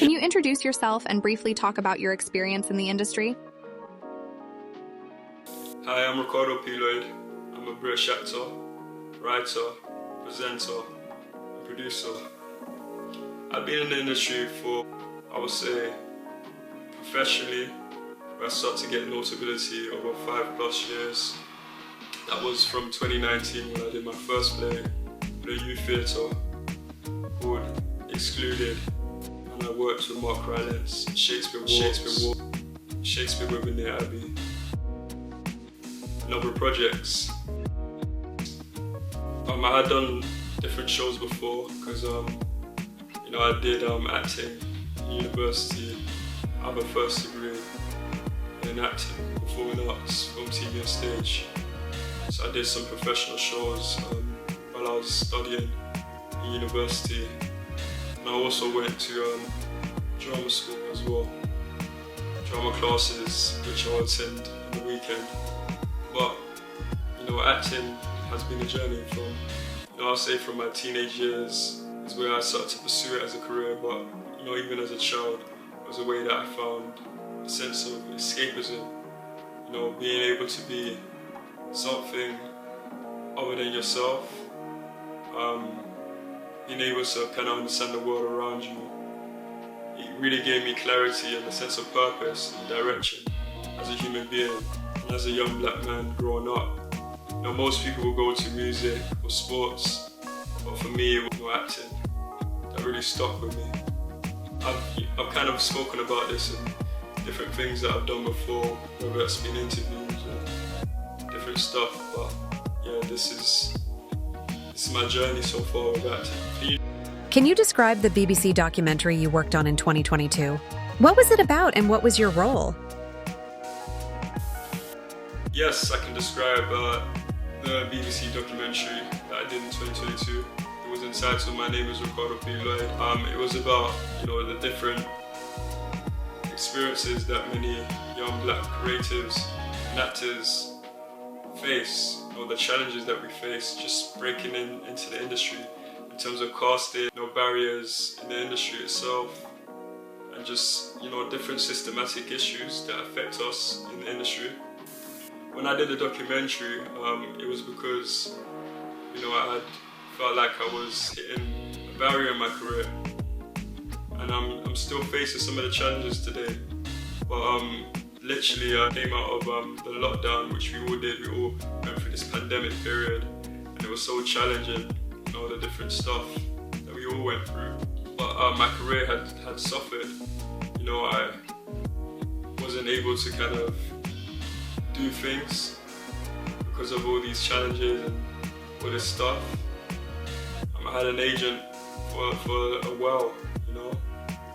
Can you introduce yourself and briefly talk about your experience in the industry? Hi, I'm Ricardo P Lloyd. I'm a British actor, writer, presenter, and producer. I've been in the industry for, I would say, professionally, where I started to get notability over 5+ years. That was from 2019 when I did my first play at a youth theatre called Excluded, and I worked with Mark Rylance, Shakespeare within the Abbey, and other projects. I had done different shows before because I did acting in university. I have a first degree in acting, performing arts, film, TV and stage. So I did some professional shows while I was studying in university. And I also went to drama school as well. Drama classes which I attend on the weekend. But acting has been a journey from, I'll say from my teenage years is where I started to pursue it as a career, but even as a child, it was a way that I found a sense of escapism, being able to be something other than yourself, being able to kind of understand the world around you. It really gave me clarity and a sense of purpose and direction as a human being and as a young black man growing up. Most people will go to music or sports, but for me it was acting that really stuck with me. I've kind of spoken about this in different things that I've done before, whether it's been interviews or different stuff, but yeah, this is my journey so far with acting. Can you describe the BBC documentary you worked on in 2022? What was it about and what was your role? Yes, I can describe the BBC documentary that I did in 2022. It was entitled My Name is Ricardo P Lloyd. It was about the different experiences that many young black creatives and actors face, the challenges that we face just breaking into the industry in terms of casting, barriers in the industry itself, and just different systematic issues that affect us in the industry. When I did the documentary, it was because I had felt like I was hitting a barrier in my career, and I'm still facing some of the challenges today. But literally, I came out of the lockdown, which we all did. We all went through this pandemic period, and it was so challenging, the different stuff that we all went through. But my career had suffered. I wasn't able to kind of do things because of all these challenges and all this stuff. I had an agent for a while,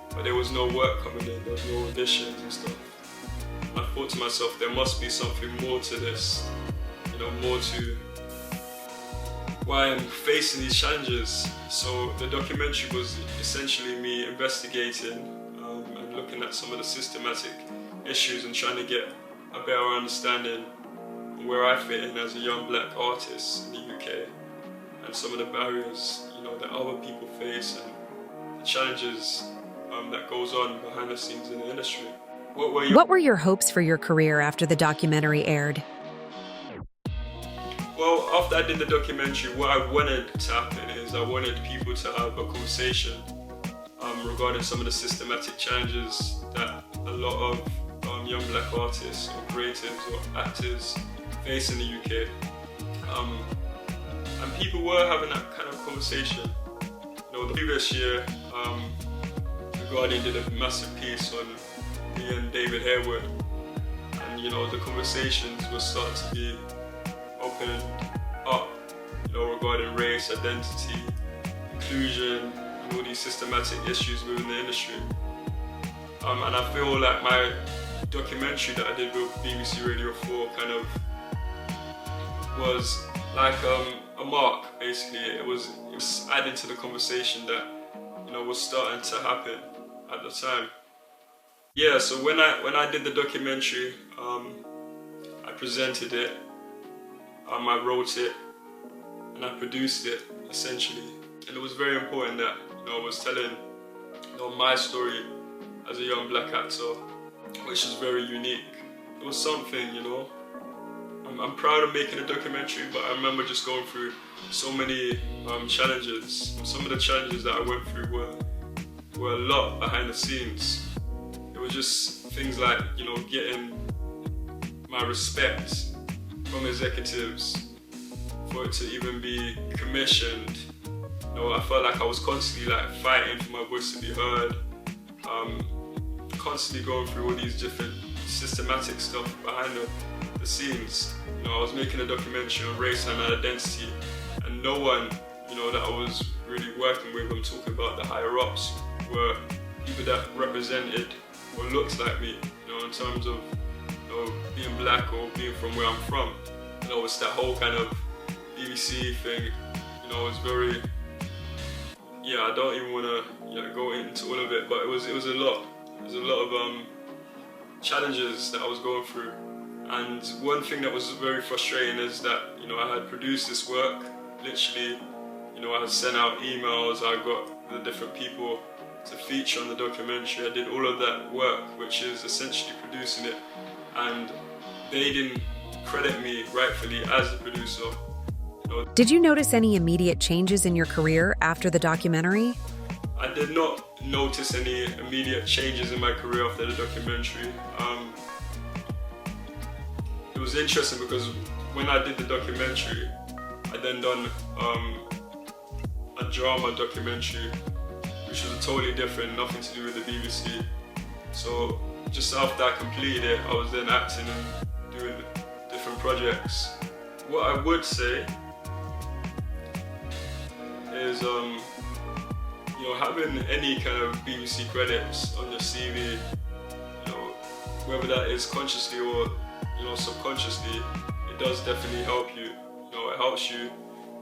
but there was no work coming in, there was no auditions and stuff. And I thought to myself, there must be something more to this, more to why I'm facing these challenges. So the documentary was essentially me investigating and looking at some of the systematic issues and trying to get a better understanding of where I fit in as a young black artist in the UK, and some of the barriers that other people face and the challenges that goes on behind the scenes in the industry. What were your hopes for your career after the documentary aired? Well, after I did the documentary, what I wanted to happen is I wanted people to have a conversation regarding some of the systematic challenges that a lot of young black artists or creatives or actors face in the UK. And people were having that kind of conversation. The previous year, The Guardian did a massive piece on me and David Harewood, and the conversations were starting to be opened up, regarding race, identity, inclusion, and all these systematic issues within the industry. And I feel like my documentary that I did with BBC Radio 4 kind of was like a mark, basically. It was adding to the conversation that was starting to happen at the time. Yeah, so when I did the documentary, I presented it, I wrote it, and I produced it essentially. And it was very important that I was telling my story as a young black actor, which is very unique. It was something, you know. I'm proud of making a documentary, but I remember just going through so many challenges. Some of the challenges that I went through were a lot behind the scenes. It was just things like, you know, getting my respect from executives, for it to even be commissioned. You know, I felt like I was constantly like fighting for my voice to be heard, constantly going through all these different systematic stuff behind the scenes. You know, I was making a documentary on race and identity, and no one, you know, that I was really working with, I'm talking about the higher ups, were people that represented or looked like me, you know, in terms of, you know, being black or being from where I'm from. You know, it's that whole kind of BBC thing, you know, it's very, yeah, I don't even want to, you know, go into all of it, but it was a lot. There's a lot of challenges that I was going through, and one thing that was very frustrating is that, you know, I had produced this work, literally, you know, I had sent out emails, I got the different people to feature on the documentary, I did all of that work, which is essentially producing it, and they didn't credit me rightfully as the producer. You know, Did you notice any immediate changes in your career after the documentary? I did not notice any immediate changes in my career after the documentary. It was interesting because when I did the documentary, I then done a drama documentary, which was totally different, nothing to do with the BBC. So just after I completed it, I was then acting and doing different projects. What I would say is, you know, having any kind of BBC credits on your CV, you know, whether that is consciously or, you know, subconsciously, it does definitely help you. You know, it helps you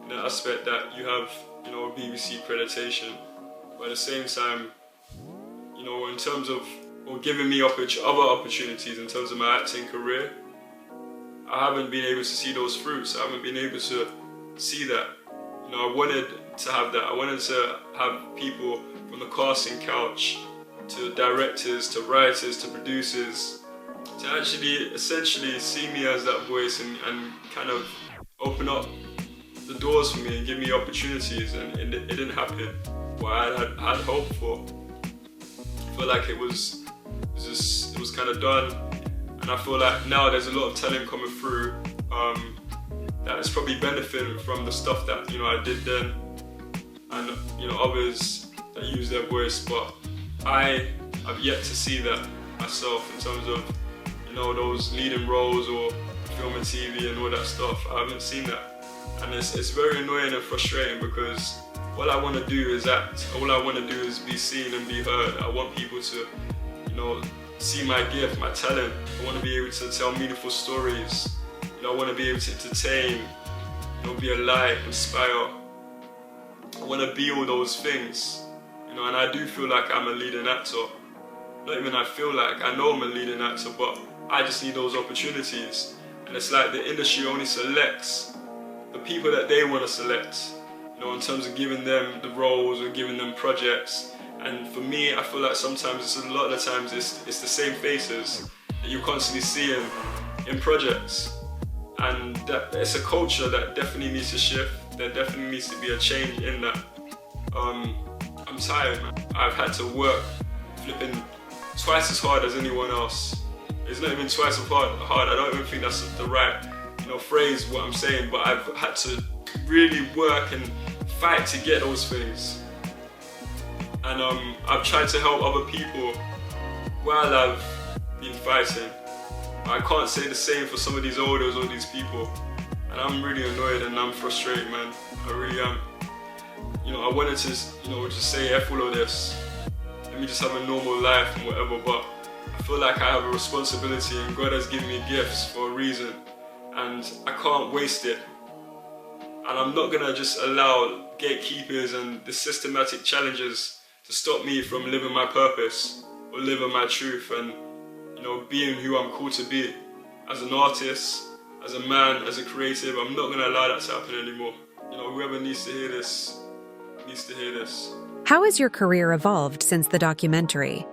in the aspect that you have, you know, BBC accreditation. But at the same time, you know, in terms of, or giving me other opportunities in terms of my acting career, I haven't been able to see those fruits. I haven't been able to see that. You know, I wanted to have that. I wanted to have people from the casting couch to directors, to writers, to producers, to actually essentially see me as that voice and kind of open up the doors for me and give me opportunities, and it didn't happen what I had hoped for. I feel like it was kind of done, and I feel like now there's a lot of talent coming through that is probably benefiting from the stuff that, you know, I did then, and, you know, others that use their voice, but I have yet to see that myself in terms of, you know, those leading roles or film and TV and all that stuff. I haven't seen that, and it's very annoying and frustrating because all I want to do is act. All I want to do is be seen and be heard. I want people to, you know, see my gift, my talent. I want to be able to tell meaningful stories. You know, I want to be able to entertain, you know, be a light, inspire. I want to be all those things, you know, and I do feel like I'm a leading actor. Not even I feel like, I know I'm a leading actor, but I just need those opportunities. And it's like the industry only selects the people that they want to select, you know, in terms of giving them the roles or giving them projects. And for me, I feel like sometimes, it's a lot of the times, it's the same faces that you're constantly seeing in projects. And that it's a culture that definitely needs to shift. There definitely needs to be a change in that. I'm tired, man. I've had to work flipping twice as hard as anyone else. It's not even twice as hard. I don't even think that's the right, you know, phrase what I'm saying, but I've had to really work and fight to get those things. And I've tried to help other people while I've been fighting. I can't say the same for some of these elders or these people. And I'm really annoyed and I'm frustrated, man. I really am. You know, I wanted to, you know, just say F all of this. Let me just have a normal life and whatever, but I feel like I have a responsibility and God has given me gifts for a reason. And I can't waste it. And I'm not gonna just allow gatekeepers and the systematic challenges to stop me from living my purpose or living my truth and, you know, being who I'm called to be as an artist, as a man, as a creative. I'm not gonna allow that to happen anymore. You know, whoever needs to hear this needs to hear this. How has your career evolved since the documentary?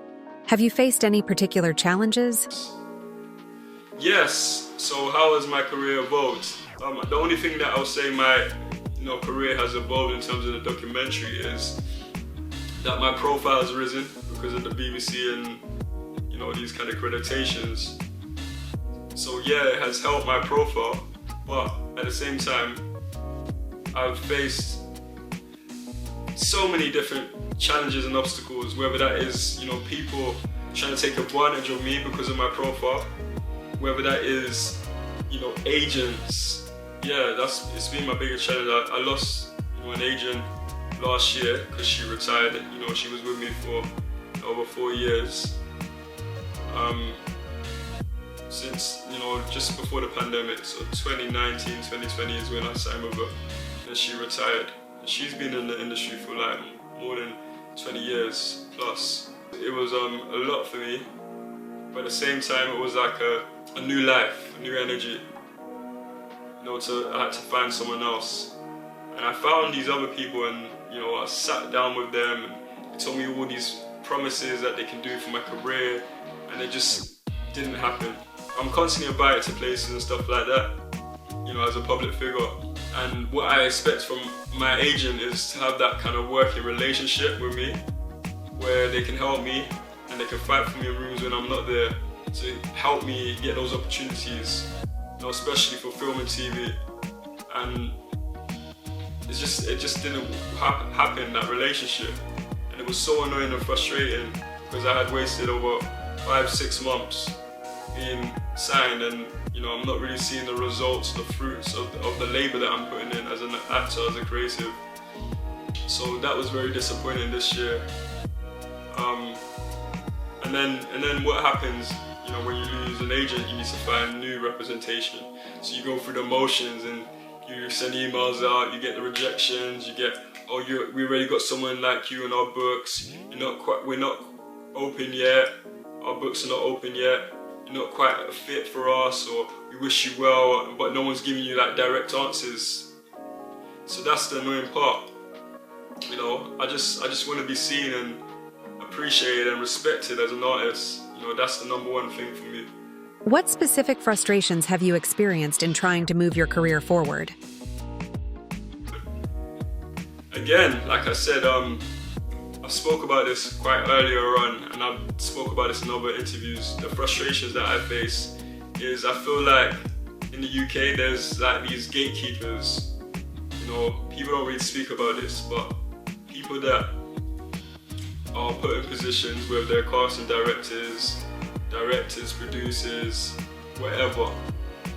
Have you faced any particular challenges? Yes. So how has my career evolved? The only thing that I'll say my career has evolved in terms of the documentary is that my profile has risen because of the BBC and these kind of accreditations. So yeah, it has helped my profile, but at the same time, I've faced so many different challenges and obstacles, whether that is people trying to take advantage of me because of my profile, whether that is agents. Yeah, it's been my biggest challenge. I lost an agent last year because she retired. She was with me for over 4 years. Since just before the pandemic, so 2019, 2020 is when I signed with her, and she retired. And she's been in the industry for like more than 20 years plus. It was a lot for me, but at the same time it was like a new life, a new energy. I had to find someone else, and I found these other people, and I sat down with them, and they told me all these promises that they can do for my career, and it just didn't happen. I'm constantly invited to places and stuff like that, as a public figure, and what I expect from my agent is to have that kind of working relationship with me, where they can help me and they can fight for me in rooms when I'm not there, to help me get those opportunities, especially for film and TV. And it just didn't happen, that relationship, and it was so annoying and frustrating because I had wasted over 5-6 months being signed, and I'm not really seeing the results, the fruits of the labor that I'm putting in as an actor, as a creative. So that was very disappointing this year. And then what happens, when you lose an agent, you need to find new representation. So you go through the motions and you send emails out, you get the rejections, you get, we already got someone like you in our books, we're not open yet, our books are not open yet, you're not quite a fit for us, or we wish you well, but no one's giving you like direct answers. So that's the annoying part. I just want to be seen and appreciated and respected as an artist. That's the number one thing for me. What specific frustrations have you experienced in trying to move your career forward? Again, like I said, I spoke about this quite earlier on, and I spoke about this in other interviews. The frustrations that I face is I feel like in the UK there's like these gatekeepers. People don't really speak about this, but people that are put in positions where they're casting directors, producers, whatever,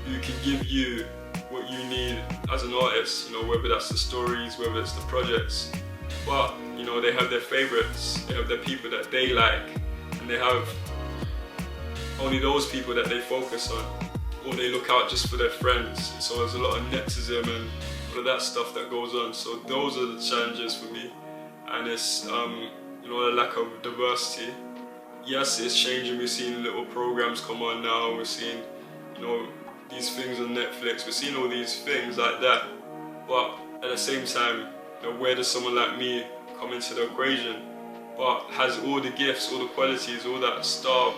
who can give you what you need as an artist, whether that's the stories, whether it's the projects. But, they have their favorites, they have their people that they like, and they have only those people that they focus on, or they look out just for their friends. So there's a lot of nepotism and all of that stuff that goes on. So those are the challenges for me, and it's a lack of diversity. Yes, it's changing. We're seeing little programs come on now. We're seeing, these things on Netflix. We're seeing all these things like that. But at the same time, where does someone like me come into the equation? But has all the gifts, all the qualities, all that star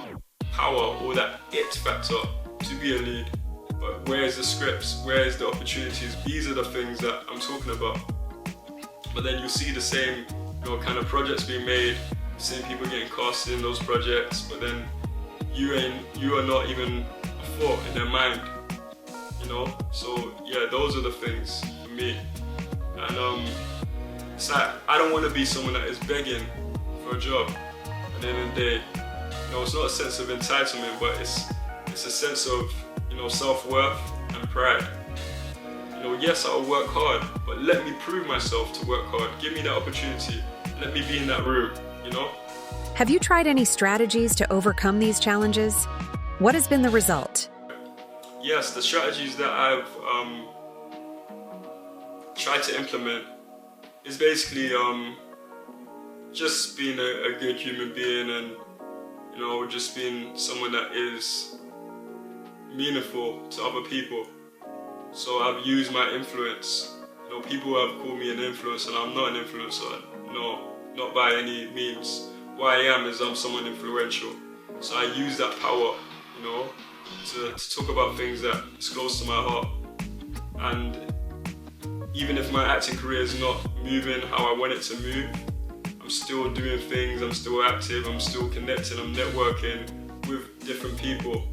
power, all that it factor to be a lead. But where is the scripts? Where is the opportunities? These are the things that I'm talking about. But then you see the same kind of projects being made, same people getting cast in those projects, but then you are not even a thought in their mind, So yeah, those are the things for me. And it's like, I don't want to be someone that is begging for a job at the end of the day. It's not a sense of entitlement, but it's a sense of self-worth and pride. Yes, I'll work hard, but let me prove myself to work hard. Give me that opportunity. Let me be in that room, Have you tried any strategies to overcome these challenges? What has been the result? Yes, the strategies that I've tried to implement is basically just being a good human being, and just being someone that is meaningful to other people. So I've used my influence. People have called me an influencer, and I'm not an influencer. No, not by any means. what I am is I'm someone influential. So I use that power, you know, to talk about things that is close to my heart. And even if my acting career is not moving how I want it to move, I'm still doing things, I'm still active, I'm still connecting, I'm networking with different people.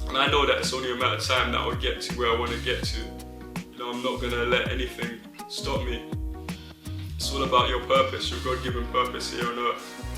And I know that it's only a matter of time that I'll get to where I want to get to. You know, I'm not going to let anything stop me. It's all about your purpose, your God-given purpose here on earth.